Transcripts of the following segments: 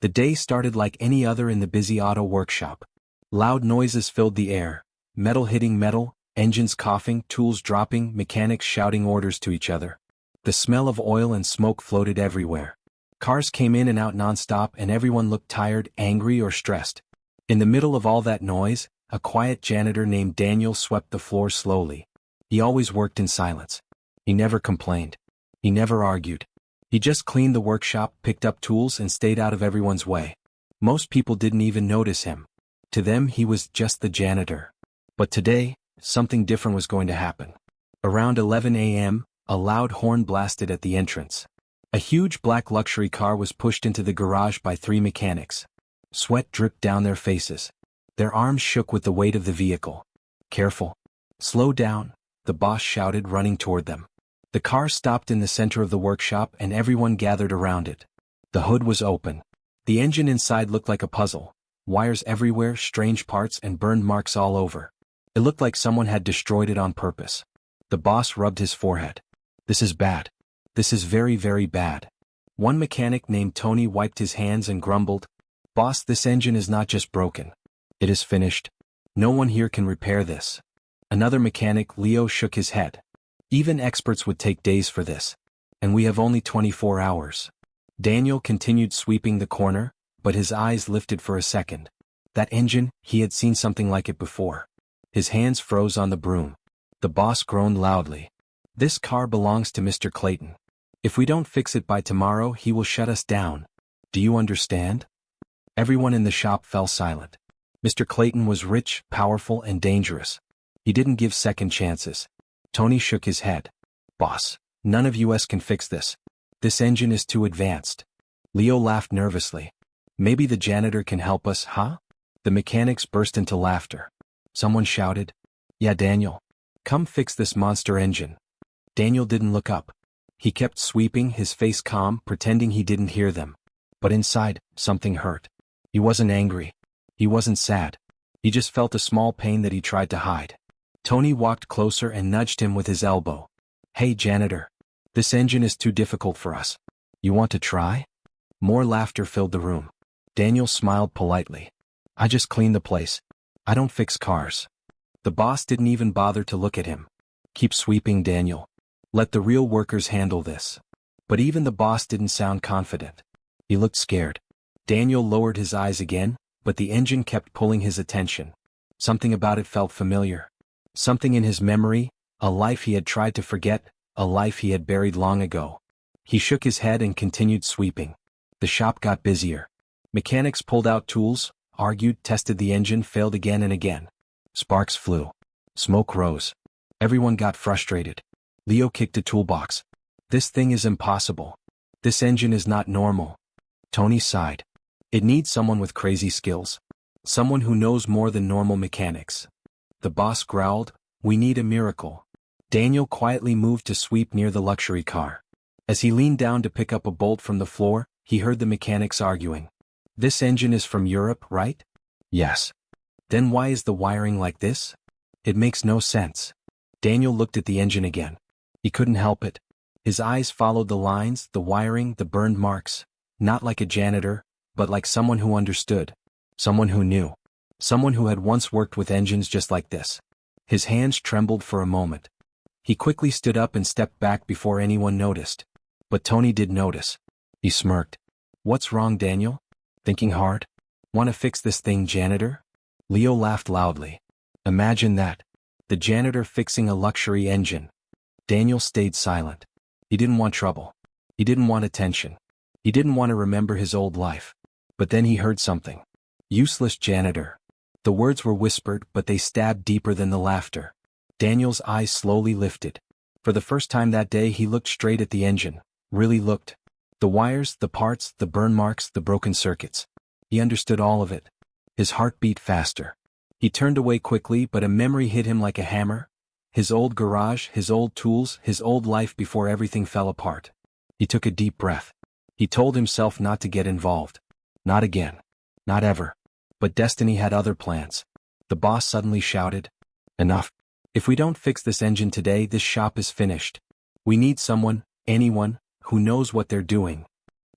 The day started like any other in the busy auto workshop. Loud noises filled the air, metal hitting metal, engines coughing, tools dropping, mechanics shouting orders to each other. The smell of oil and smoke floated everywhere. Cars came in and out nonstop and everyone looked tired, angry or stressed. In the middle of all that noise, a quiet janitor named Daniel swept the floor slowly. He always worked in silence. He never complained. He never argued. He just cleaned the workshop, picked up tools and stayed out of everyone's way. Most people didn't even notice him. To them he was just the janitor. But today, something different was going to happen. Around 11 a.m., a loud horn blasted at the entrance. A huge black luxury car was pushed into the garage by 3 mechanics. Sweat dripped down their faces. Their arms shook with the weight of the vehicle. "Careful. Slow down," the boss shouted, running toward them. The car stopped in the center of the workshop and everyone gathered around it. The hood was open. The engine inside looked like a puzzle. Wires everywhere, strange parts and burned marks all over. It looked like someone had destroyed it on purpose. The boss rubbed his forehead. "This is bad. This is very, very bad." One mechanic named Tony wiped his hands and grumbled, "Boss, this engine is not just broken. It is finished. No one here can repair this." Another mechanic, Leo, shook his head. "Even experts would take days for this. And we have only 24 hours. Daniel continued sweeping the corner, but his eyes lifted for a second. That engine, he had seen something like it before. His hands froze on the broom. The boss groaned loudly. "This car belongs to Mr. Clayton. If we don't fix it by tomorrow, he will shut us down. Do you understand?" Everyone in the shop fell silent. Mr. Clayton was rich, powerful, and dangerous. He didn't give second chances. Tony shook his head. "Boss, none of us can fix this. This engine is too advanced." Leo laughed nervously. "Maybe the janitor can help us, huh?" The mechanics burst into laughter. Someone shouted, "Yeah, Daniel. Come fix this monster engine." Daniel didn't look up. He kept sweeping, his face calm, pretending he didn't hear them. But inside, something hurt. He wasn't angry. He wasn't sad. He just felt a small pain that he tried to hide. Tony walked closer and nudged him with his elbow. "Hey, janitor. This engine is too difficult for us. You want to try?" More laughter filled the room. Daniel smiled politely. "I just clean the place. I don't fix cars." The boss didn't even bother to look at him. "Keep sweeping, Daniel. Let the real workers handle this." But even the boss didn't sound confident. He looked scared. Daniel lowered his eyes again, but the engine kept pulling his attention. Something about it felt familiar. Something in his memory, a life he had tried to forget, a life he had buried long ago. He shook his head and continued sweeping. The shop got busier. Mechanics pulled out tools, argued, tested the engine, failed again and again. Sparks flew. Smoke rose. Everyone got frustrated. Leo kicked a toolbox. "This thing is impossible. This engine is not normal." Tony sighed. "It needs someone with crazy skills. Someone who knows more than normal mechanics." The boss growled, "We need a miracle." Daniel quietly moved to sweep near the luxury car. As he leaned down to pick up a bolt from the floor, he heard the mechanics arguing. "This engine is from Europe, right?" "Yes." "Then why is the wiring like this? It makes no sense." Daniel looked at the engine again. He couldn't help it. His eyes followed the lines, the wiring, the burned marks. Not like a janitor, but like someone who understood. Someone who knew. Someone who had once worked with engines just like this. His hands trembled for a moment. He quickly stood up and stepped back before anyone noticed. But Tony did notice. He smirked. "What's wrong, Daniel? Thinking hard? Want to fix this thing, janitor?" Leo laughed loudly. Imagine that. The janitor fixing a luxury engine. Daniel stayed silent. He didn't want trouble. He didn't want attention. He didn't want to remember his old life. But then he heard something. "Useless janitor." The words were whispered, but they stabbed deeper than the laughter. Daniel's eyes slowly lifted. For the first time that day he looked straight at the engine. Really looked. The wires, the parts, the burn marks, the broken circuits. He understood all of it. His heart beat faster. He turned away quickly, but a memory hit him like a hammer. His old garage, his old tools, his old life before everything fell apart. He took a deep breath. He told himself not to get involved. Not again. Not ever. But destiny had other plans. The boss suddenly shouted, "Enough. If we don't fix this engine today, this shop is finished. We need someone, anyone, who knows what they're doing."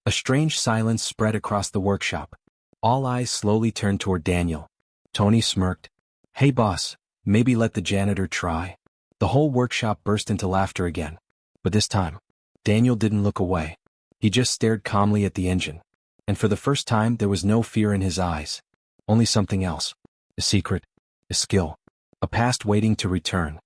A strange silence spread across the workshop. All eyes slowly turned toward Daniel. Tony smirked. "Hey boss, maybe let the janitor try." The whole workshop burst into laughter again. But this time, Daniel didn't look away. He just stared calmly at the engine. And for the first time there was no fear in his eyes. Only something else. A secret. A skill. A past waiting to return.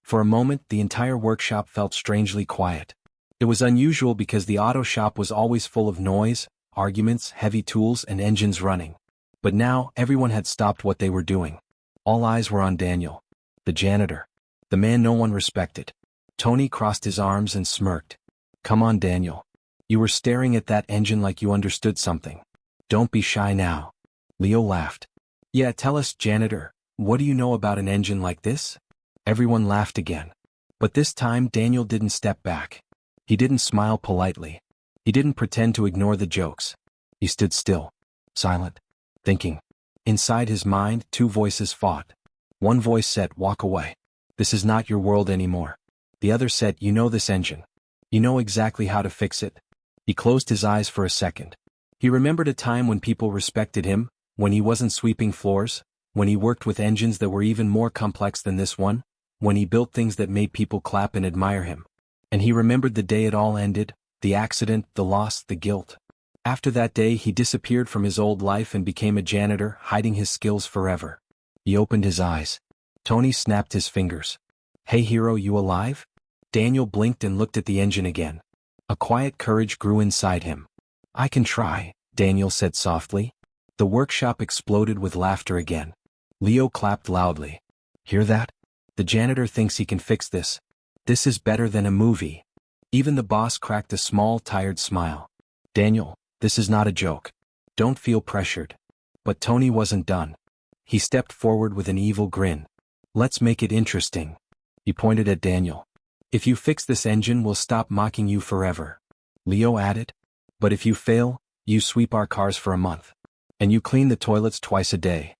For a moment the entire workshop felt strangely quiet. It was unusual because the auto shop was always full of noise, arguments, heavy tools, and engines running. But now everyone had stopped what they were doing. All eyes were on Daniel. The janitor. The man no one respected. Tony crossed his arms and smirked. "Come on, Daniel. You were staring at that engine like you understood something. Don't be shy now." Leo laughed. "Yeah, tell us, janitor, what do you know about an engine like this?" Everyone laughed again. But this time Daniel didn't step back. He didn't smile politely. He didn't pretend to ignore the jokes. He stood still, silent, thinking. Inside his mind, two voices fought. One voice said, "Walk away. This is not your world anymore." The other said, "You know this engine. You know exactly how to fix it." He closed his eyes for a second. He remembered a time when people respected him, when he wasn't sweeping floors, when he worked with engines that were even more complex than this one, when he built things that made people clap and admire him. And he remembered the day it all ended, the accident, the loss, the guilt. After that day he disappeared from his old life and became a janitor, hiding his skills forever. He opened his eyes. Tony snapped his fingers. "Hey hero, you alive?" Daniel blinked and looked at the engine again. A quiet courage grew inside him. "I can try," Daniel said softly. The workshop exploded with laughter again. Leo clapped loudly. "Hear that? The janitor thinks he can fix this. This is better than a movie." Even the boss cracked a small, tired smile. "Daniel, this is not a joke. Don't feel pressured." But Tony wasn't done. He stepped forward with an evil grin. "Let's make it interesting." He pointed at Daniel. "If you fix this engine, we'll stop mocking you forever." Leo added. "But if you fail, you sweep our cars for a month. And you clean the toilets twice a day."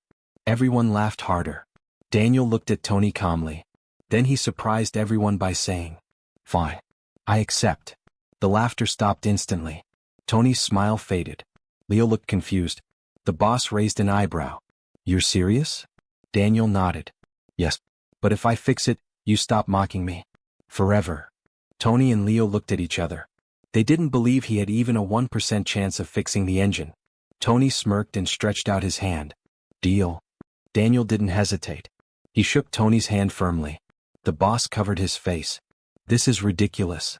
Everyone laughed harder. Daniel looked at Tony calmly. Then he surprised everyone by saying, "Fine. I accept." The laughter stopped instantly. Tony's smile faded. Leo looked confused. The boss raised an eyebrow. "You're serious?" Daniel nodded. "Yes. But if I fix it, you stop mocking me. Forever." Tony and Leo looked at each other. They didn't believe he had even a 1% chance of fixing the engine. Tony smirked and stretched out his hand. "Deal." Daniel didn't hesitate. He shook Tony's hand firmly. The boss covered his face. "This is ridiculous."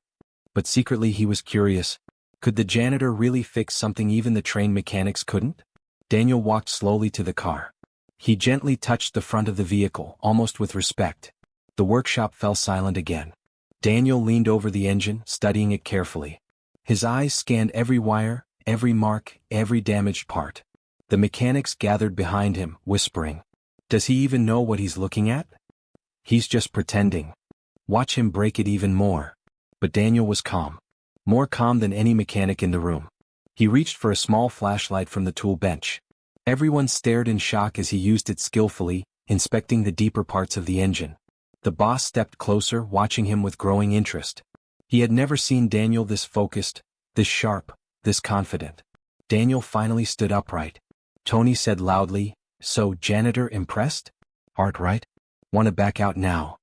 But secretly he was curious. Could the janitor really fix something even the trained mechanics couldn't? Daniel walked slowly to the car. He gently touched the front of the vehicle, almost with respect. The workshop fell silent again. Daniel leaned over the engine, studying it carefully. His eyes scanned every wire, every mark, every damaged part. The mechanics gathered behind him, whispering. "Does he even know what he's looking at? He's just pretending. Watch him break it even more." But Daniel was calm. More calm than any mechanic in the room. He reached for a small flashlight from the tool bench. Everyone stared in shock as he used it skillfully, inspecting the deeper parts of the engine. The boss stepped closer, watching him with growing interest. He had never seen Daniel this focused, this sharp, this confident. Daniel finally stood upright. Tony said loudly, "So, janitor, impressed? Art, right? Want to back out now?"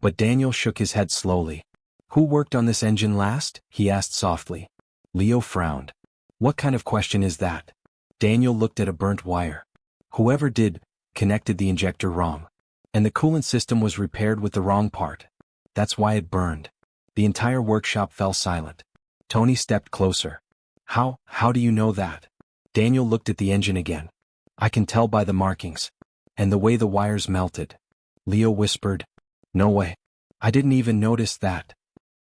But Daniel shook his head slowly. "Who worked on this engine last?" he asked softly. Leo frowned. "What kind of question is that?" Daniel looked at a burnt wire. "Whoever did, connected the injector wrong. And the coolant system was repaired with the wrong part. That's why it burned." The entire workshop fell silent. Tony stepped closer. How do you know that?" Daniel looked at the engine again. "I can tell by the markings. And the way the wires melted." Leo whispered, "No way. I didn't even notice that."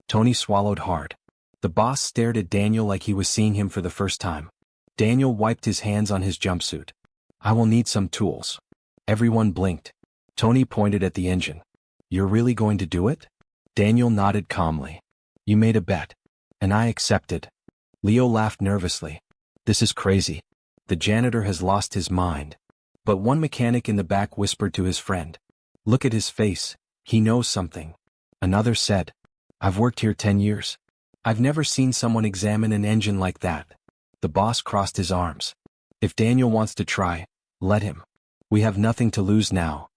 Tony swallowed hard. The boss stared at Daniel like he was seeing him for the first time. Daniel wiped his hands on his jumpsuit. "I will need some tools." Everyone blinked. Tony pointed at the engine. "You're really going to do it?" Daniel nodded calmly. "You made a bet. And I accepted." Leo laughed nervously. "This is crazy. The janitor has lost his mind." But one mechanic in the back whispered to his friend. "Look at his face. He knows something." Another said, "I've worked here 10 years. I've never seen someone examine an engine like that." The boss crossed his arms. If Daniel wants to try, let him. We have nothing to lose now.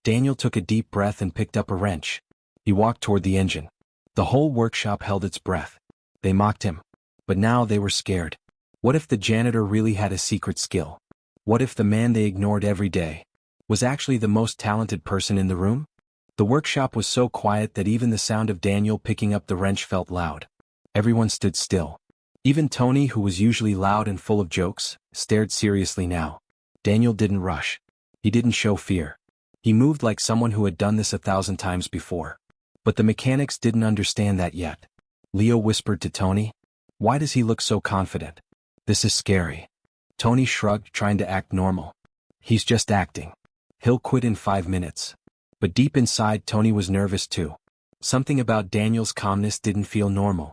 Daniel took a deep breath and picked up a wrench. He walked toward the engine. The whole workshop held its breath. They mocked him. But now they were scared. What if the janitor really had a secret skill? What if the man they ignored every day was actually the most talented person in the room? The workshop was so quiet that even the sound of Daniel picking up the wrench felt loud. Everyone stood still. Even Tony, who was usually loud and full of jokes, stared seriously now. Daniel didn't rush. He didn't show fear. He moved like someone who had done this 1,000 times before. But the mechanics didn't understand that yet. Leo whispered to Tony, "Why does he look so confident? This is scary." Tony shrugged, trying to act normal. "He's just acting. He'll quit in 5 minutes." But deep inside, Tony was nervous too. Something about Daniel's calmness didn't feel normal.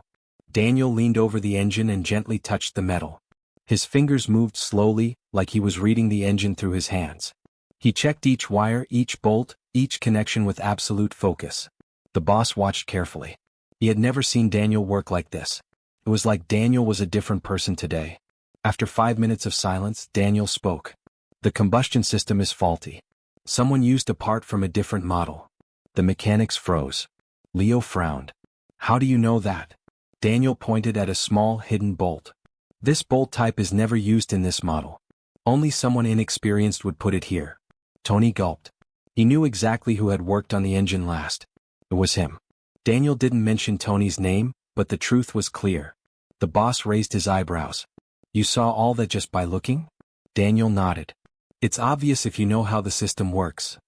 Daniel leaned over the engine and gently touched the metal. His fingers moved slowly, like he was reading the engine through his hands. He checked each wire, each bolt, each connection with absolute focus. The boss watched carefully. He had never seen Daniel work like this. It was like Daniel was a different person today. After 5 minutes of silence, Daniel spoke. "The combustion system is faulty. Someone used a part from a different model." The mechanics froze. Leo frowned. "How do you know that?" Daniel pointed at a small, hidden bolt. "This bolt type is never used in this model. Only someone inexperienced would put it here." Tony gulped. He knew exactly who had worked on the engine last. It was him. Daniel didn't mention Tony's name, but the truth was clear. The boss raised his eyebrows. "You saw all that just by looking?" Daniel nodded. "It's obvious if you know how the system works."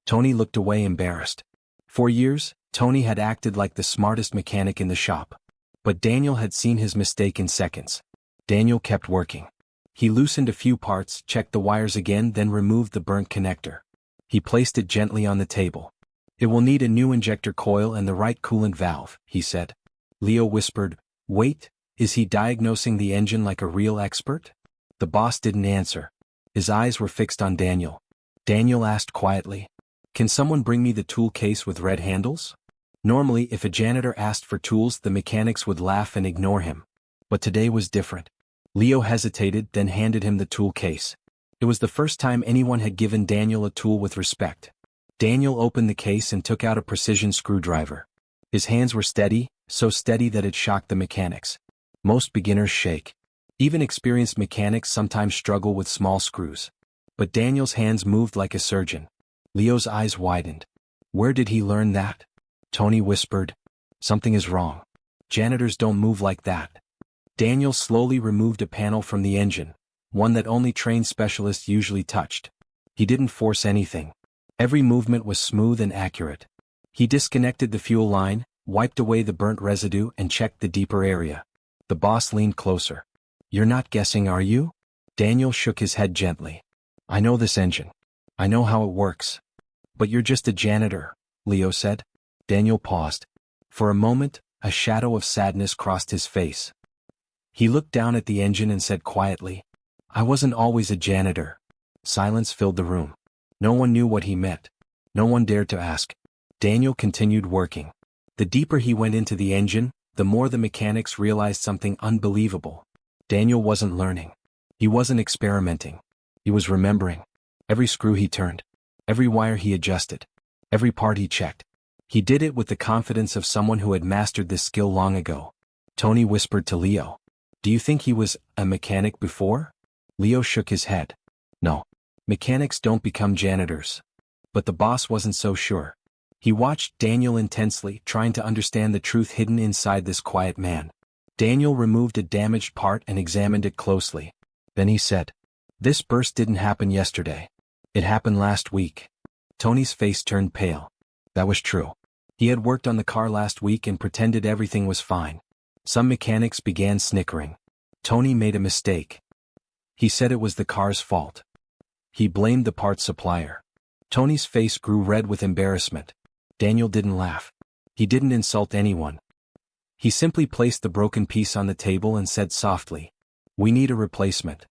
Tony looked away, embarrassed. For years, Tony had acted like the smartest mechanic in the shop. But Daniel had seen his mistake in seconds. Daniel kept working. He loosened a few parts, checked the wires again, then removed the burnt connector. He placed it gently on the table. "It will need a new injector coil and the right coolant valve," he said. Leo whispered, "Wait, is he diagnosing the engine like a real expert?" The boss didn't answer. His eyes were fixed on Daniel. Daniel asked quietly, "Can someone bring me the tool case with red handles?" Normally, if a janitor asked for tools, the mechanics would laugh and ignore him. But today was different. Leo hesitated, then handed him the tool case. It was the first time anyone had given Daniel a tool with respect. Daniel opened the case and took out a precision screwdriver. His hands were steady, so steady that it shocked the mechanics. Most beginners shake. Even experienced mechanics sometimes struggle with small screws. But Daniel's hands moved like a surgeon. Leo's eyes widened. "Where did he learn that?" Tony whispered, "Something is wrong. Janitors don't move like that." Daniel slowly removed a panel from the engine, one that only trained specialists usually touched. He didn't force anything. Every movement was smooth and accurate. He disconnected the fuel line, wiped away the burnt residue, and checked the deeper area. The boss leaned closer. "You're not guessing, are you?" Daniel shook his head gently. "I know this engine. I know how it works." "But you're just a janitor," Leo said. Daniel paused. For a moment, a shadow of sadness crossed his face. He looked down at the engine and said quietly, "I wasn't always a janitor." Silence filled the room. No one knew what he meant. No one dared to ask. Daniel continued working. The deeper he went into the engine, the more the mechanics realized something unbelievable. Daniel wasn't learning. He wasn't experimenting. He was remembering. Every screw he turned. Every wire he adjusted. Every part he checked. He did it with the confidence of someone who had mastered this skill long ago. Tony whispered to Leo, "Do you think he was a mechanic before?" Leo shook his head. "No. Mechanics don't become janitors." But the boss wasn't so sure. He watched Daniel intensely, trying to understand the truth hidden inside this quiet man. Daniel removed a damaged part and examined it closely. Then he said, "This burst didn't happen yesterday. It happened last week." Tony's face turned pale. That was true. He had worked on the car last week and pretended everything was fine. Some mechanics began snickering. Tony made a mistake. He said it was the car's fault. He blamed the parts supplier. Tony's face grew red with embarrassment. Daniel didn't laugh. He didn't insult anyone. He simply placed the broken piece on the table and said softly, "We need a replacement."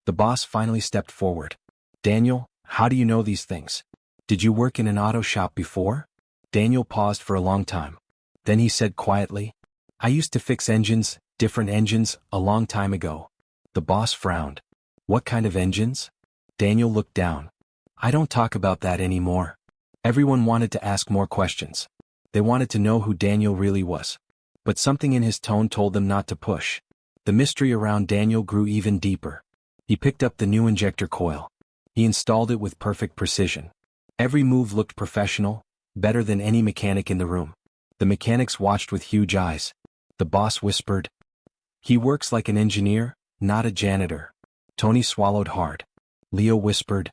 The boss finally stepped forward. "Daniel, how do you know these things? Did you work in an auto shop before?" Daniel paused for a long time. Then he said quietly, "I used to fix engines, different engines, a long time ago." The boss frowned. What kind of engines? Daniel looked down. I don't talk about that anymore. Everyone wanted to ask more questions. They wanted to know who Daniel really was. But something in his tone told them not to push. The mystery around Daniel grew even deeper. He picked up the new injector coil. He installed it with perfect precision. Every move looked professional, better than any mechanic in the room. The mechanics watched with huge eyes. The boss whispered, "He works like an engineer, not a janitor." Tony swallowed hard. Leo whispered,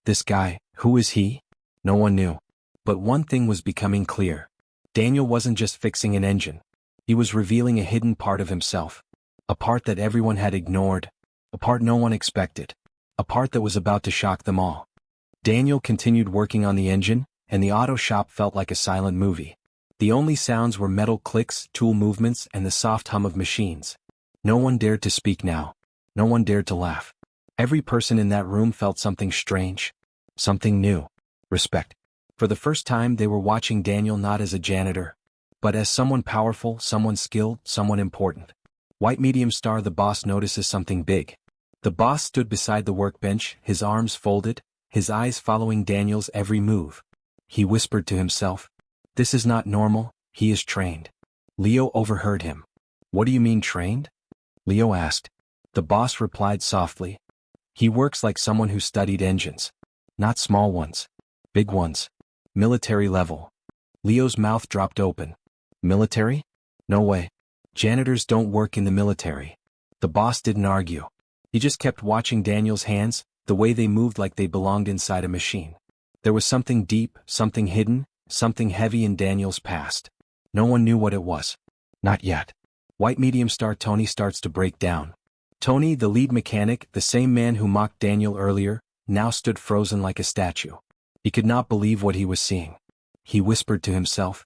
"This guy, who is he?" No one knew. But one thing was becoming clear. Daniel wasn't just fixing an engine. He was revealing a hidden part of himself. A part that everyone had ignored. A part no one expected. A part that was about to shock them all. Daniel continued working on the engine, and the auto shop felt like a silent movie. The only sounds were metal clicks, tool movements, and the soft hum of machines. No one dared to speak now. No one dared to laugh. Every person in that room felt something strange. Something new. Respect. For the first time they were watching Daniel not as a janitor, but as someone powerful, someone skilled, someone important. White medium star. The boss notices something big. The boss stood beside the workbench, his arms folded, his eyes following Daniel's every move. He whispered to himself, "This is not normal, he is trained." Leo overheard him. "What do you mean trained?" Leo asked. The boss replied softly, "He works like someone who studied engines. Not small ones. Big ones. Military level." Leo's mouth dropped open. Military? No way. Janitors don't work in the military. The boss didn't argue. He just kept watching Daniel's hands, the way they moved like they belonged inside a machine. There was something deep, something hidden, something heavy in Daniel's past. No one knew what it was. Not yet. White medium star. Tony starts to break down. Tony, the lead mechanic, the same man who mocked Daniel earlier, now stood frozen like a statue. He could not believe what he was seeing. He whispered to himself,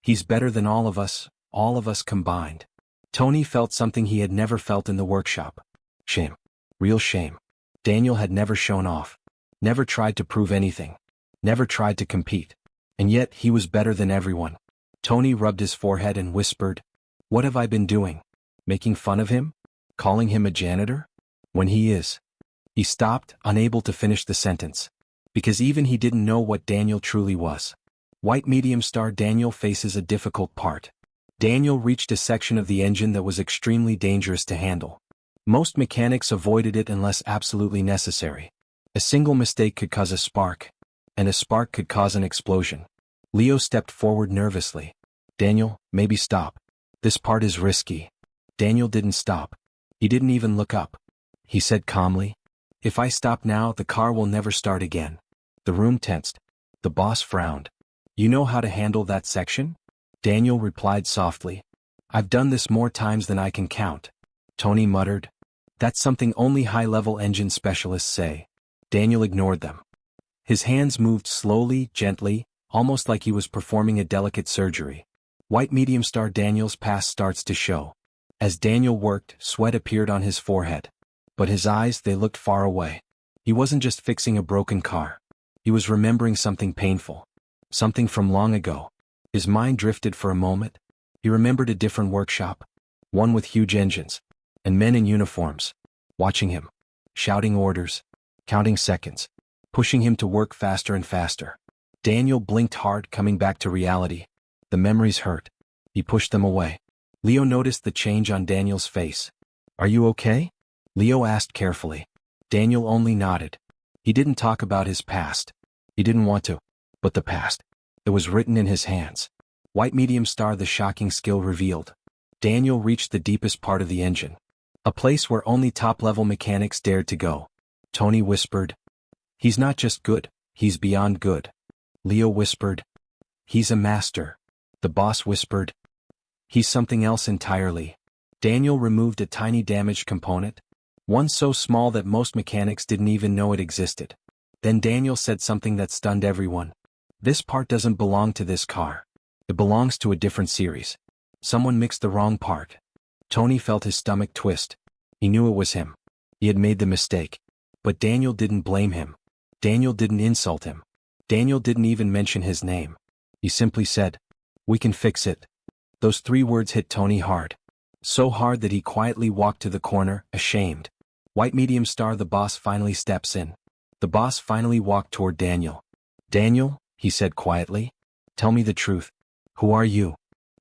"He's better than all of us combined." Tony felt something he had never felt in the workshop. Shame. Real shame. Daniel had never shown off. Never tried to prove anything. Never tried to compete. And yet he was better than everyone. Tony rubbed his forehead and whispered, "What have I been doing? Making fun of him? Calling him a janitor? When he is." He stopped, unable to finish the sentence. Because even he didn't know what Daniel truly was. White medium star. Daniel faces a difficult part. Daniel reached a section of the engine that was extremely dangerous to handle. Most mechanics avoided it unless absolutely necessary. A single mistake could cause a spark, and a spark could cause an explosion. Leo stepped forward nervously. "Daniel, maybe stop. This part is risky." Daniel didn't stop. He didn't even look up. He said calmly, "If I stop now, the car will never start again." The room tensed. The boss frowned. "You know how to handle that section?" Daniel replied softly, "I've done this more times than I can count." Tony muttered, "That's something only high-level engine specialists say." Daniel ignored them. His hands moved slowly, gently, almost like he was performing a delicate surgery. White medium star. Daniel's past starts to show. As Daniel worked, sweat appeared on his forehead. But his eyes, they looked far away. He wasn't just fixing a broken car. He was remembering something painful. Something from long ago. His mind drifted for a moment. He remembered a different workshop. One with huge engines. And men in uniforms. Watching him. Shouting orders. Counting seconds. Pushing him to work faster and faster. Daniel blinked hard, coming back to reality. The memories hurt. He pushed them away. Leo noticed the change on Daniel's face. "Are you okay?" Leo asked carefully. Daniel only nodded. He didn't talk about his past. He didn't want to. But the past. It was written in his hands. White medium star. The shocking skill revealed. Daniel reached the deepest part of the engine. A place where only top-level mechanics dared to go. Tony whispered, "He's not just good, he's beyond good." Leo whispered, "He's a master." The boss whispered, "He's something else entirely." Daniel removed a tiny damaged component. One so small that most mechanics didn't even know it existed. Then Daniel said something that stunned everyone. "This part doesn't belong to this car. It belongs to a different series. Someone mixed the wrong part." Tony felt his stomach twist. He knew it was him. He had made the mistake. But Daniel didn't blame him. Daniel didn't insult him. Daniel didn't even mention his name. He simply said, "We can fix it." Those 3 words hit Tony hard. So hard that he quietly walked to the corner, ashamed. White medium star. The boss finally steps in. The boss finally walked toward Daniel. Daniel, he said quietly. Tell me the truth. Who are you?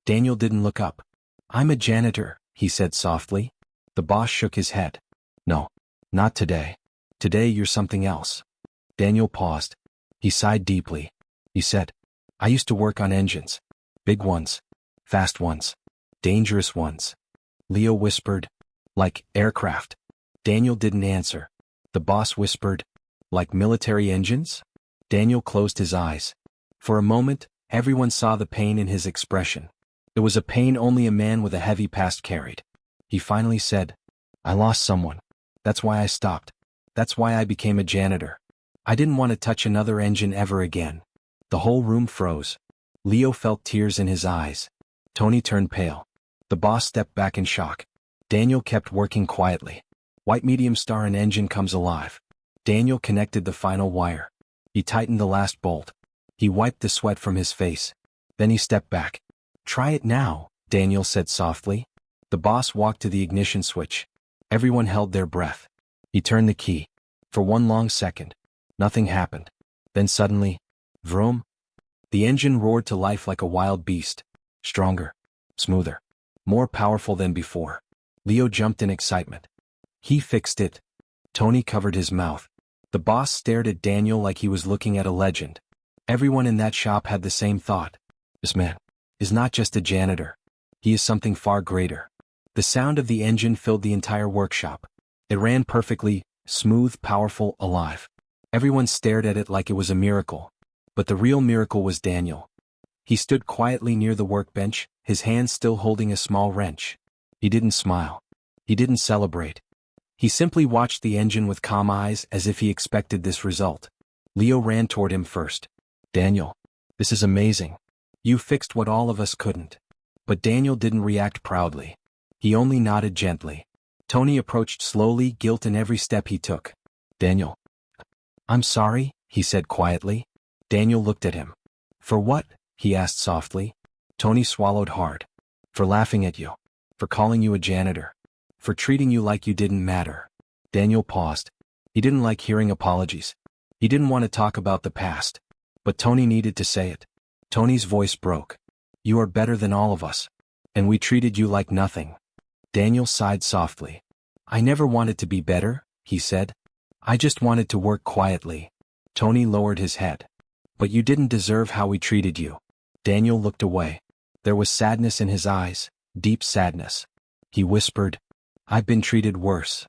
Daniel didn't look up. I'm a janitor, he said softly. The boss shook his head. No, not today. Today you're something else. Daniel paused. He sighed deeply. He said, I used to work on engines. Big ones. Fast ones. Dangerous ones. Leo whispered, like aircraft. Daniel didn't answer. The boss whispered, like military engines? Daniel closed his eyes. For a moment, everyone saw the pain in his expression. It was a pain only a man with a heavy past carried. He finally said, I lost someone. That's why I stopped. That's why I became a janitor. I didn't want to touch another engine ever again. The whole room froze. Leo felt tears in his eyes. Tony turned pale. The boss stepped back in shock. Daniel kept working quietly. White medium star. An engine comes alive. Daniel connected the final wire. He tightened the last bolt. He wiped the sweat from his face. Then he stepped back. Try it now, Daniel said softly. The boss walked to the ignition switch. Everyone held their breath. He turned the key. For one long second, nothing happened. Then suddenly, vroom. The engine roared to life like a wild beast. Stronger, smoother, more powerful than before. Leo jumped in excitement. He fixed it. Tony covered his mouth. The boss stared at Daniel like he was looking at a legend. Everyone in that shop had the same thought. This man is not just a janitor. He is something far greater. The sound of the engine filled the entire workshop. It ran perfectly, smooth, powerful, alive. Everyone stared at it like it was a miracle. But the real miracle was Daniel. He stood quietly near the workbench, his hands still holding a small wrench. He didn't smile. He didn't celebrate. He simply watched the engine with calm eyes as if he expected this result. Leo ran toward him first. Daniel, this is amazing. You fixed what all of us couldn't. But Daniel didn't react proudly. He only nodded gently. Tony approached slowly, guilt in every step he took. Daniel. I'm sorry, he said quietly. Daniel looked at him. For what? He asked softly. Tony swallowed hard. For laughing at you. For calling you a janitor. For treating you like you didn't matter. Daniel paused. He didn't like hearing apologies. He didn't want to talk about the past. But Tony needed to say it. Tony's voice broke. You are better than all of us. And we treated you like nothing. Daniel sighed softly. I never wanted to be better, he said. I just wanted to work quietly. Tony lowered his head. But you didn't deserve how we treated you. Daniel looked away. There was sadness in his eyes, deep sadness. He whispered, I've been treated worse.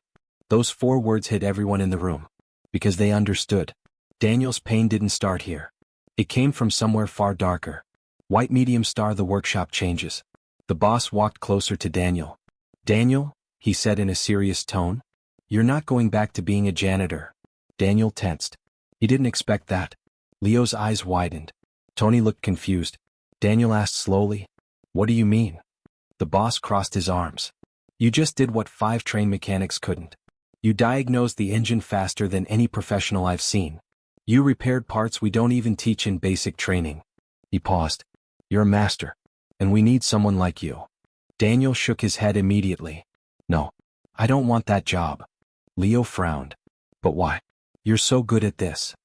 Those 4 words hit everyone in the room. Because they understood. Daniel's pain didn't start here. It came from somewhere far darker. White medium star. The workshop changes. The boss walked closer to Daniel. Daniel, he said in a serious tone, you're not going back to being a janitor. Daniel tensed. He didn't expect that. Leo's eyes widened. Tony looked confused. Daniel asked slowly, what do you mean? The boss crossed his arms. You just did what 5 trained mechanics couldn't. You diagnosed the engine faster than any professional I've seen. You repaired parts we don't even teach in basic training. He paused. You're a master. And we need someone like you. Daniel shook his head immediately. No, I don't want that job. Leo frowned. But why? You're so good at this.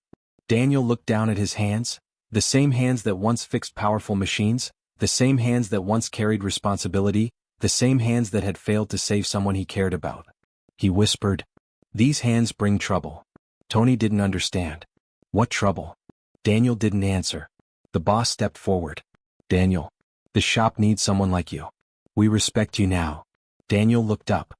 Daniel looked down at his hands, the same hands that once fixed powerful machines, the same hands that once carried responsibility, the same hands that had failed to save someone he cared about. He whispered, these hands bring trouble. Tony didn't understand. What trouble? Daniel didn't answer. The boss stepped forward. Daniel, the shop needs someone like you. We respect you now. Daniel looked up.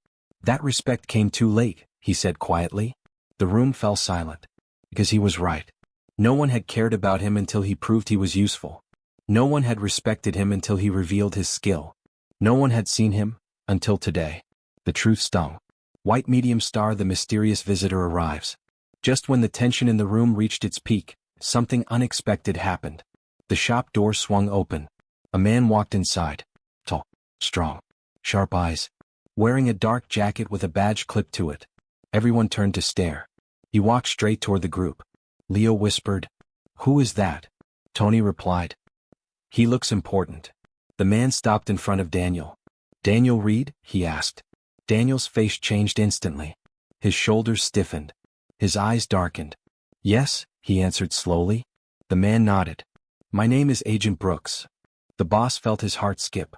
That respect came too late, he said quietly. The room fell silent. Because he was right. No one had cared about him until he proved he was useful. No one had respected him until he revealed his skill. No one had seen him, until today. The truth stung. White medium star. The mysterious visitor arrives. Just when the tension in the room reached its peak, something unexpected happened. The shop door swung open. A man walked inside. Tall, strong, sharp eyes. Wearing a dark jacket with a badge clipped to it. Everyone turned to stare. He walked straight toward the group. Leo whispered, who is that? Tony replied, he looks important. The man stopped in front of Daniel. Daniel Reed? He asked. Daniel's face changed instantly. His shoulders stiffened. His eyes darkened. "Yes," he answered slowly. The man nodded. "My name is Agent Brooks." The boss felt his heart skip.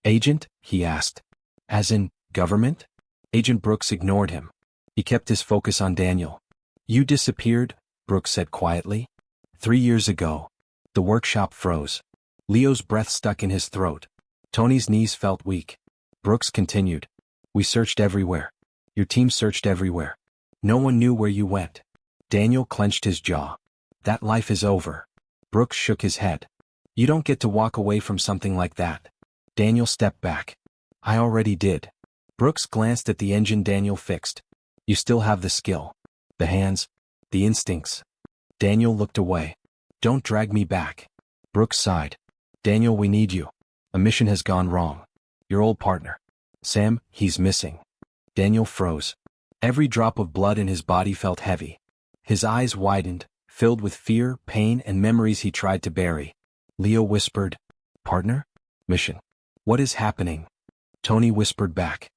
"Agent?" he asked. "As in, government?" Agent Brooks ignored him. He kept his focus on Daniel. "You disappeared," Brooks said quietly. 3 years ago." The workshop froze. Leo's breath stuck in his throat. Tony's knees felt weak. Brooks continued. "We searched everywhere. Your team searched everywhere. No one knew where you went." Daniel clenched his jaw. "That life is over." Brooks shook his head. "You don't get to walk away from something like that." Daniel stepped back. "I already did." Brooks glanced at the engine Daniel fixed. "You still have the skill. The hands. The instincts." Daniel looked away. "Don't drag me back." Brooks sighed. "Daniel, we need you. A mission has gone wrong. Your old partner. Sam, he's missing." Daniel froze. Every drop of blood in his body felt heavy. His eyes widened, filled with fear, pain, and memories he tried to bury. Leo whispered, "Partner? Mission. What is happening?" Tony whispered back.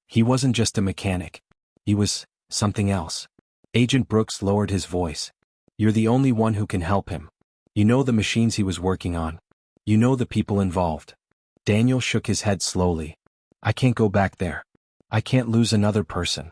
"He wasn't just a mechanic. He was something else." Agent Brooks lowered his voice. "You're the only one who can help him. You know the machines he was working on. You know the people involved." Daniel shook his head slowly. "I can't go back there. I can't lose another person."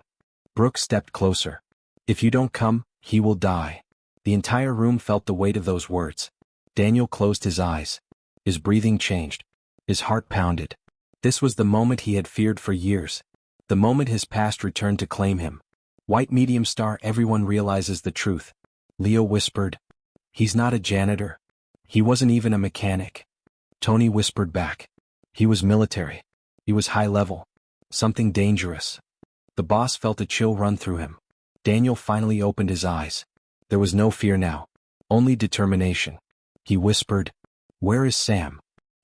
Brooks stepped closer. "If you don't come, he will die." The entire room felt the weight of those words. Daniel closed his eyes. His breathing changed. His heart pounded. This was the moment he had feared for years. The moment his past returned to claim him. "White medium star, everyone realizes the truth." Leo whispered, "He's not a janitor. He wasn't even a mechanic." Tony whispered back, "He was military. He was high level. Something dangerous." The boss felt a chill run through him. Daniel finally opened his eyes. There was no fear now. Only determination. He whispered, "Where is Sam?"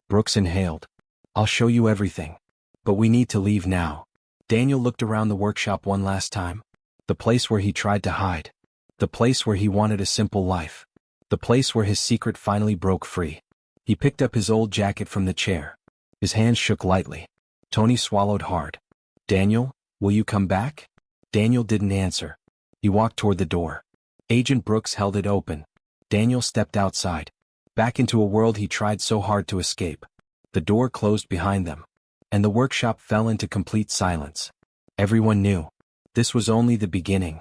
Brooks inhaled. "I'll show you everything. But we need to leave now." Daniel looked around the workshop one last time. The place where he tried to hide. The place where he wanted a simple life. The place where his secret finally broke free. He picked up his old jacket from the chair. His hands shook lightly. Tony swallowed hard. "Daniel, will you come back?" Daniel didn't answer. He walked toward the door. Agent Brooks held it open. Daniel stepped outside. Back into a world he tried so hard to escape. The door closed behind them. And the workshop fell into complete silence. Everyone knew. This was only the beginning.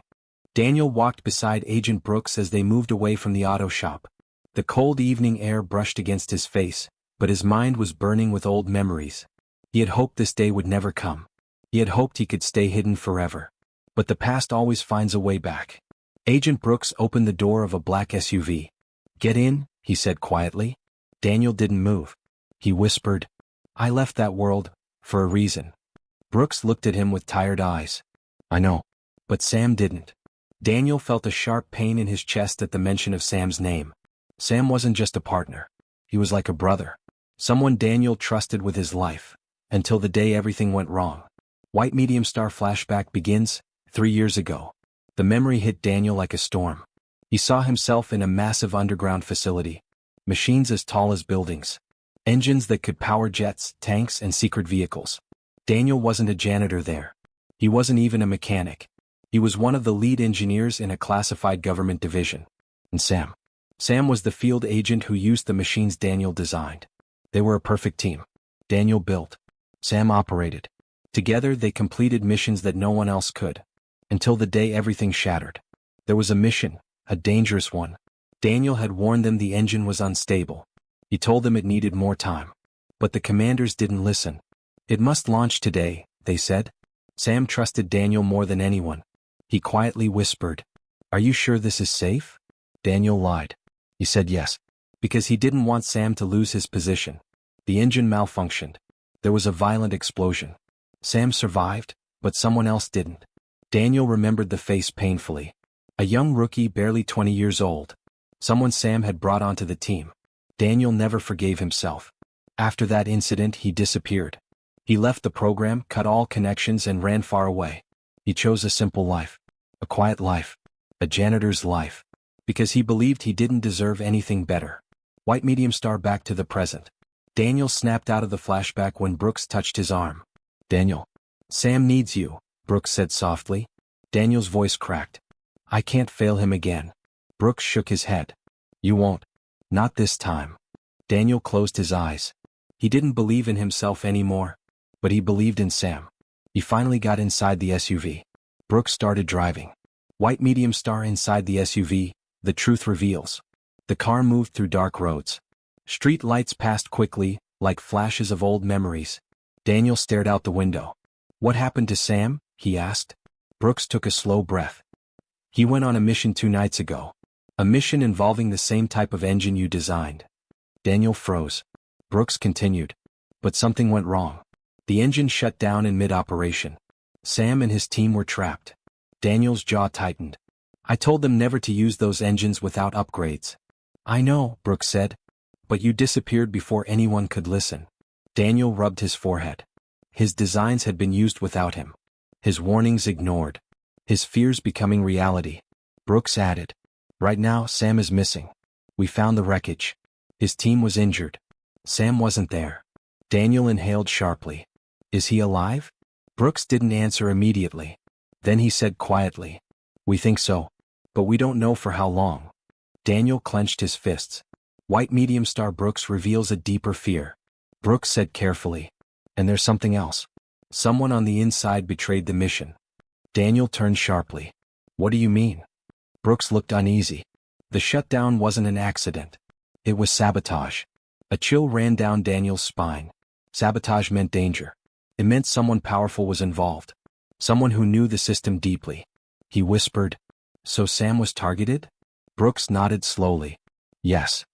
Daniel walked beside Agent Brooks as they moved away from the auto shop. The cold evening air brushed against his face, but his mind was burning with old memories. He had hoped this day would never come. He had hoped he could stay hidden forever. But the past always finds a way back. Agent Brooks opened the door of a black SUV. "Get in," he said quietly. Daniel didn't move. He whispered, "I left that world, for a reason." Brooks looked at him with tired eyes. "I know. But Sam didn't." Daniel felt a sharp pain in his chest at the mention of Sam's name. Sam wasn't just a partner. He was like a brother. Someone Daniel trusted with his life. Until the day everything went wrong. White medium star flashback begins, 3 years ago. The memory hit Daniel like a storm. He saw himself in a massive underground facility. Machines as tall as buildings. Engines that could power jets, tanks, and secret vehicles. Daniel wasn't a janitor there. He wasn't even a mechanic. He was one of the lead engineers in a classified government division. And Sam. Sam was the field agent who used the machines Daniel designed. They were a perfect team. Daniel built. Sam operated. Together they completed missions that no one else could. Until the day everything shattered. There was a mission, a dangerous one. Daniel had warned them the engine was unstable. He told them it needed more time. But the commanders didn't listen. "It must launch today," they said. Sam trusted Daniel more than anyone. He quietly whispered, "Are you sure this is safe?" Daniel lied. He said yes. Because he didn't want Sam to lose his position. The engine malfunctioned. There was a violent explosion. Sam survived, but someone else didn't. Daniel remembered the face painfully. A young rookie barely 20 years old. Someone Sam had brought onto the team. Daniel never forgave himself. After that incident he disappeared. He left the program, cut all connections and ran far away. He chose a simple life. A quiet life. A janitor's life. Because he believed he didn't deserve anything better. White medium star back to the present. Daniel snapped out of the flashback when Brooks touched his arm. "Daniel. Sam needs you," Brooks said softly. Daniel's voice cracked. I can't fail him again. Brooks shook his head. You won't. Not this time. Daniel closed his eyes. He didn't believe in himself anymore. But he believed in Sam. He finally got inside the SUV. Brooks started driving. White medium star inside the SUV, the truth reveals. The car moved through dark roads. Street lights passed quickly, like flashes of old memories. Daniel stared out the window. What happened to Sam? He asked. Brooks took a slow breath. He went on a mission 2 nights ago. A mission involving the same type of engine you designed. Daniel froze. Brooks continued. But something went wrong. The engine shut down in mid-operation. Sam and his team were trapped. Daniel's jaw tightened. I told them never to use those engines without upgrades. I know, Brooks said. But you disappeared before anyone could listen. Daniel rubbed his forehead. His designs had been used without him. His warnings ignored. His fears becoming reality. Brooks added. Right now, Sam is missing. We found the wreckage. His team was injured. Sam wasn't there. Daniel inhaled sharply. Is he alive? Brooks didn't answer immediately. Then he said quietly. We think so. But we don't know for how long. Daniel clenched his fists. White medium star Brooks reveals a deeper fear. Brooks said carefully. And there's something else. Someone on the inside betrayed the mission. Daniel turned sharply. What do you mean? Brooks looked uneasy. The shutdown wasn't an accident. It was sabotage. A chill ran down Daniel's spine. Sabotage meant danger. It meant someone powerful was involved. Someone who knew the system deeply. He whispered. So Sam was targeted? Brooks nodded slowly. Yes.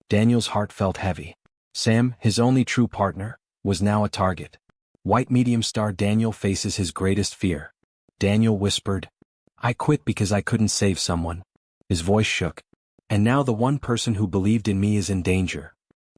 Daniel's heart felt heavy. Sam, his only true partner, was now a target. White medium star Daniel faces his greatest fear. Daniel whispered. I quit because I couldn't save someone. His voice shook. And now the one person who believed in me is in danger.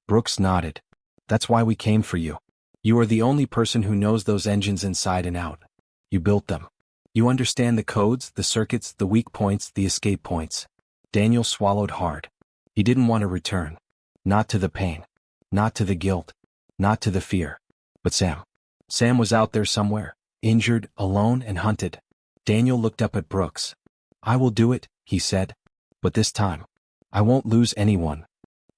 Brooks nodded. That's why we came for you. You are the only person who knows those engines inside and out. You built them. You understand the codes, the circuits, the weak points, the escape points. Daniel swallowed hard. He didn't want to return. Not to the pain. Not to the guilt. Not to the fear. But Sam. Sam was out there somewhere, injured, alone, and hunted. Daniel looked up at Brooks. I will do it, he said. But this time, I won't lose anyone.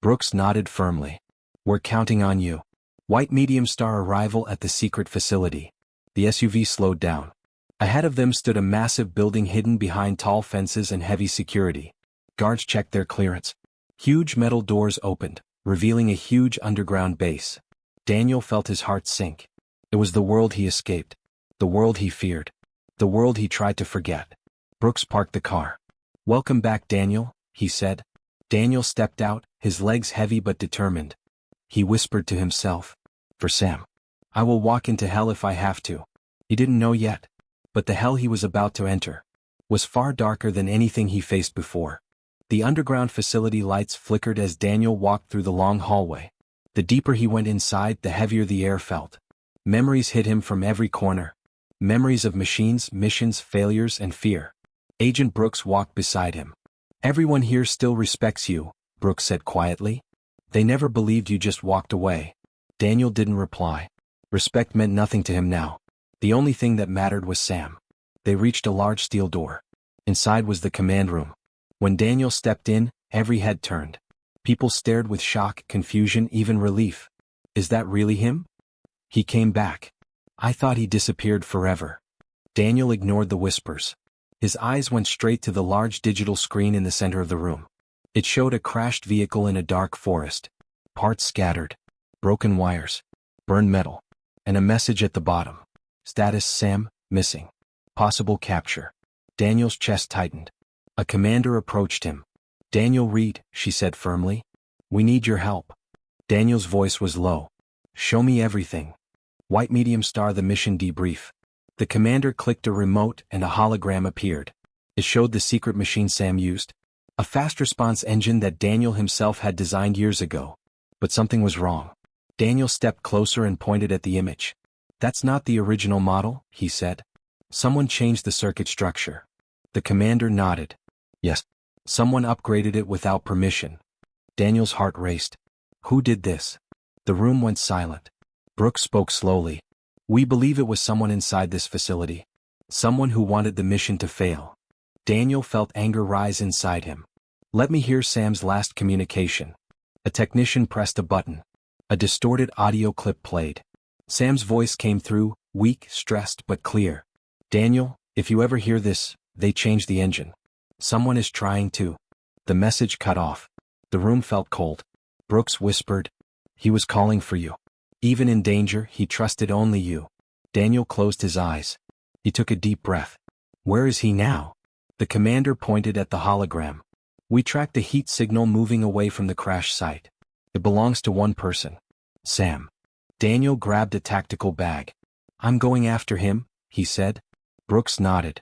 Brooks nodded firmly. We're counting on you. White medium star arrival at the secret facility. The SUV slowed down. Ahead of them stood a massive building hidden behind tall fences and heavy security. Guards checked their clearance. Huge metal doors opened, revealing a huge underground base. Daniel felt his heart sink. It was the world he escaped. The world he feared. The world he tried to forget. Brooks parked the car. Welcome back, Daniel, he said. Daniel stepped out, his legs heavy but determined. He whispered to himself. For Sam. I will walk into hell if I have to. He didn't know yet. But the hell he was about to enter was far darker than anything he faced before. The underground facility lights flickered as Daniel walked through the long hallway. The deeper he went inside, the heavier the air felt. Memories hit him from every corner. Memories of machines, missions, failures, and fear. Agent Brooks walked beside him. Everyone here still respects you, Brooks said quietly. They never believed you just walked away. Daniel didn't reply. Respect meant nothing to him now. The only thing that mattered was Sam. They reached a large steel door. Inside was the command room. When Daniel stepped in, every head turned. People stared with shock, confusion, even relief. Is that really him? He came back. I thought he disappeared forever. Daniel ignored the whispers. His eyes went straight to the large digital screen in the center of the room. It showed a crashed vehicle in a dark forest. Parts scattered. Broken wires. Burned metal. And a message at the bottom. Status Sam, missing. Possible capture. Daniel's chest tightened. A commander approached him. Daniel Reed, she said firmly. We need your help. Daniel's voice was low. Show me everything. White medium star the mission debrief. The commander clicked a remote and a hologram appeared. It showed the secret machine Sam used. A fast response engine that Daniel himself had designed years ago. But something was wrong. Daniel stepped closer and pointed at the image. That's not the original model, he said. Someone changed the circuit structure. The commander nodded. Yes. Someone upgraded it without permission. Daniel's heart raced. Who did this? The room went silent. Brooks spoke slowly. We believe it was someone inside this facility. Someone who wanted the mission to fail. Daniel felt anger rise inside him. Let me hear Sam's last communication. A technician pressed a button. A distorted audio clip played. Sam's voice came through, weak, stressed but clear. Daniel, if you ever hear this, they changed the engine. Someone is trying to. The message cut off. The room felt cold. Brooks whispered. He was calling for you. Even in danger, he trusted only you. Daniel closed his eyes. He took a deep breath. Where is he now? The commander pointed at the hologram. We tracked a heat signal moving away from the crash site. It belongs to one person. Sam. Daniel grabbed a tactical bag. I'm going after him, he said. Brooks nodded.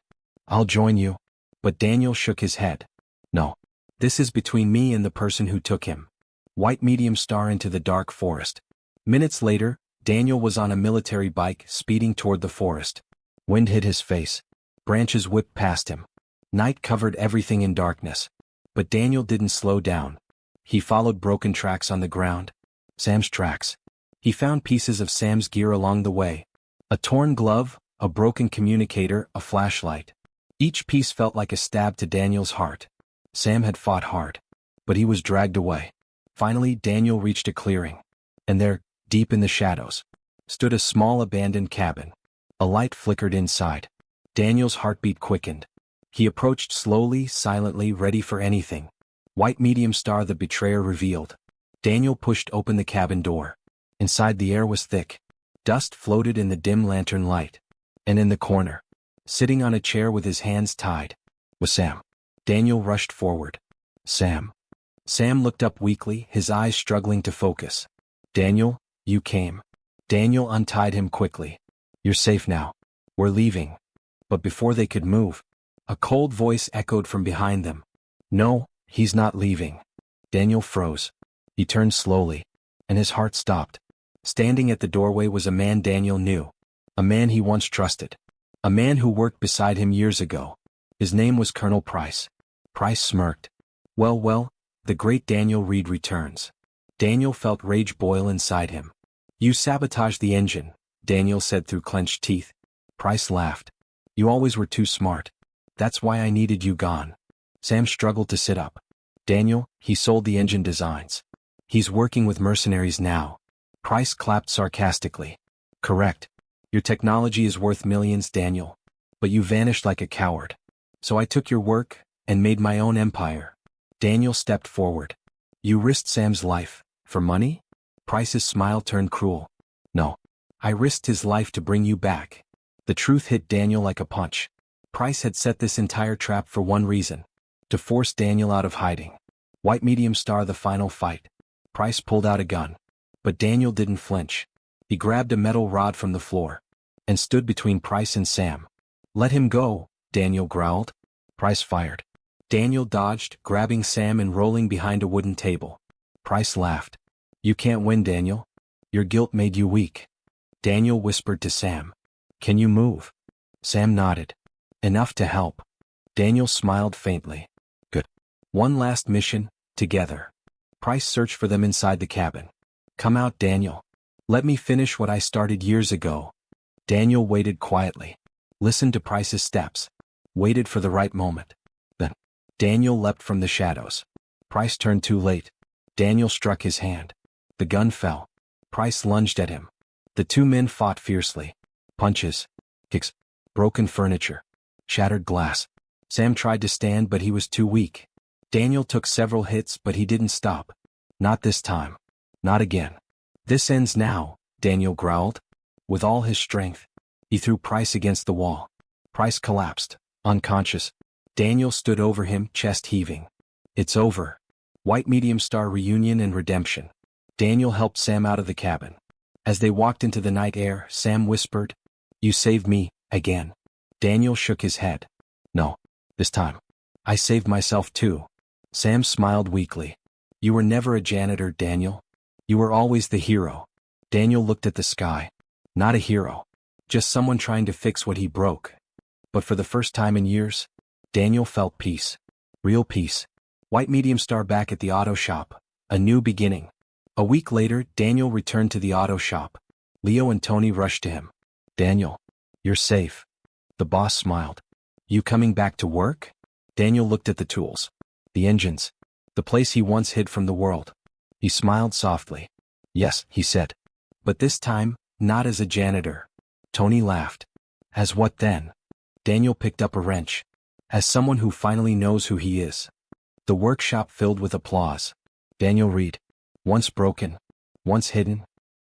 I'll join you. But Daniel shook his head. No. This is between me and the person who took him. White medium star into the dark forest. Minutes later, Daniel was on a military bike speeding toward the forest. Wind hit his face. Branches whipped past him. Night covered everything in darkness. But Daniel didn't slow down. He followed broken tracks on the ground. Sam's tracks. He found pieces of Sam's gear along the way. A torn glove, a broken communicator, a flashlight. Each piece felt like a stab to Daniel's heart. Sam had fought hard. But he was dragged away. Finally, Daniel reached a clearing. And there, deep in the shadows, stood a small abandoned cabin. A light flickered inside. Daniel's heartbeat quickened. He approached slowly, silently, ready for anything. White medium star, the betrayer revealed. Daniel pushed open the cabin door. Inside, the air was thick. Dust floated in the dim lantern light. And in the corner, sitting on a chair with his hands tied, was Sam. Daniel rushed forward. Sam. Sam looked up weakly, his eyes struggling to focus. Daniel, you came. Daniel untied him quickly. You're safe now. We're leaving. But before they could move, a cold voice echoed from behind them. No, he's not leaving. Daniel froze. He turned slowly, and his heart stopped. Standing at the doorway was a man Daniel knew. A man he once trusted. A man who worked beside him years ago. His name was Colonel Price. Price smirked. Well, the great Daniel Reed returns. Daniel felt rage boil inside him. You sabotaged the engine, Daniel said through clenched teeth. Price laughed. You always were too smart. That's why I needed you gone. Sam struggled to sit up. Daniel, he sold the engine designs. He's working with mercenaries now. Price clapped sarcastically. Correct. Your technology is worth millions, Daniel. But you vanished like a coward. So I took your work and made my own empire. Daniel stepped forward. You risked Sam's life. For money? Price's smile turned cruel. No. I risked his life to bring you back. The truth hit Daniel like a punch. Price had set this entire trap for one reason. To force Daniel out of hiding. White medium star, the final fight. Price pulled out a gun. But Daniel didn't flinch. He grabbed a metal rod from the floor. And stood between Price and Sam. Let him go, Daniel growled. Price fired. Daniel dodged, grabbing Sam and rolling behind a wooden table. Price laughed. You can't win, Daniel. Your guilt made you weak. Daniel whispered to Sam. Can you move? Sam nodded. Enough to help. Daniel smiled faintly. Good. One last mission, together. Price searched for them inside the cabin. Come out, Daniel. Let me finish what I started years ago. Daniel waited quietly. Listened to Price's steps. Waited for the right moment. Then, Daniel leapt from the shadows. Price turned too late. Daniel struck his hand. The gun fell. Price lunged at him. The two men fought fiercely. Punches. Kicks. Broken furniture. Shattered glass. Sam tried to stand, but he was too weak. Daniel took several hits, but he didn't stop. Not this time. Not again. This ends now, Daniel growled. With all his strength, he threw Price against the wall. Price collapsed, unconscious. Daniel stood over him, chest heaving. It's over. White medium star reunion and redemption. Daniel helped Sam out of the cabin. As they walked into the night air, Sam whispered, You saved me, again. Daniel shook his head. No, this time. I saved myself too. Sam smiled weakly. You were never a janitor, Daniel. You were always the hero. Daniel looked at the sky. Not a hero. Just someone trying to fix what he broke. But for the first time in years, Daniel felt peace. Real peace. White medium star back at the auto shop. A new beginning. A week later, Daniel returned to the auto shop. Leo and Tony rushed to him. Daniel, you're safe. The boss smiled. You coming back to work? Daniel looked at the tools. The engines. The place he once hid from the world. He smiled softly. Yes, he said. But this time, not as a janitor. Tony laughed. As what then? Daniel picked up a wrench. As someone who finally knows who he is. The workshop filled with applause. Daniel Reed. Once broken. Once hidden.